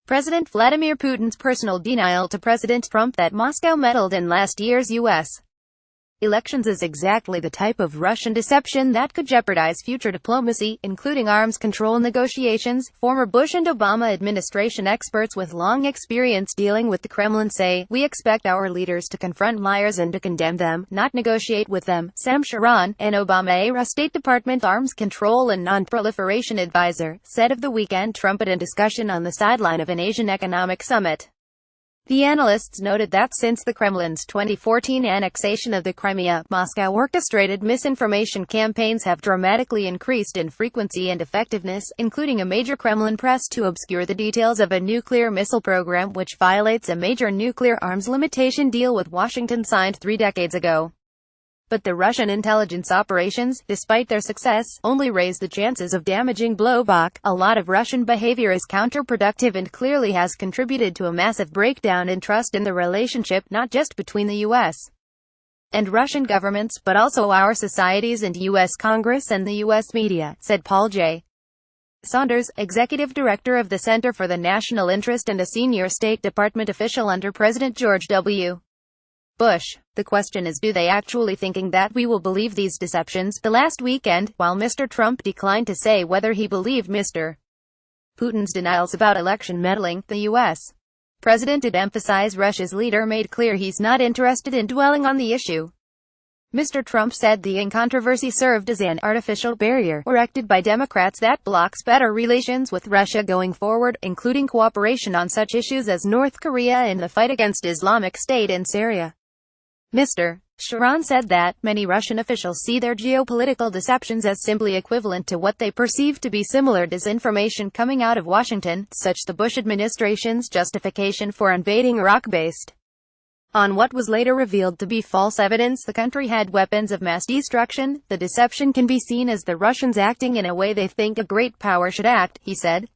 President Vladimir Putin's personal denial to President Trump that Moscow meddled in last year's U.S. elections is exactly the type of Russian deception that could jeopardize future diplomacy, including arms control negotiations. Former Bush and Obama administration experts with long experience dealing with the Kremlin say, "We expect our leaders to confront liars and to condemn them, not negotiate with them," Charan, an Obamaera State Department arms control and nonproliferation advisor, said of the weekend trumpet in discussion on the sideline of an Asian economic summit. The analysts noted that since the Kremlin's 2014 annexation of the Crimea, Moscow-orchestrated misinformation campaigns have dramatically increased in frequency and effectiveness, including a major Kremlin press to obscure the details of a nuclear missile program which violates a major nuclear arms limitation deal with Washington signed 3 decades ago. But the Russian intelligence operations, despite their success, only raise the chances of damaging blowback. A lot of Russian behavior is counterproductive and clearly has contributed to a massive breakdown in trust in the relationship, not just between the U.S. and Russian governments, but also our societies and U.S. Congress and the U.S. media, said Paul J. Saunders, executive director of the Center for the National Interest and a senior State Department official under President George W. Bush. The question is, do they actually thinking that we will believe these deceptions? The last weekend, while Mr. Trump declined to say whether he believed Mr. Putin's denials about election meddling, the U.S. president did emphasize Russia's leader made clear he's not interested in dwelling on the issue. Mr. Trump said the controversy served as an artificial barrier erected by Democrats that blocks better relations with Russia going forward, including cooperation on such issues as North Korea and the fight against Islamic State in Syria. Mr. Charan said that many Russian officials see their geopolitical deceptions as simply equivalent to what they perceive to be similar disinformation coming out of Washington, such the Bush administration's justification for invading Iraq based on what was later revealed to be false evidence the country had weapons of mass destruction. The deception can be seen as the Russians acting in a way they think a great power should act, he said.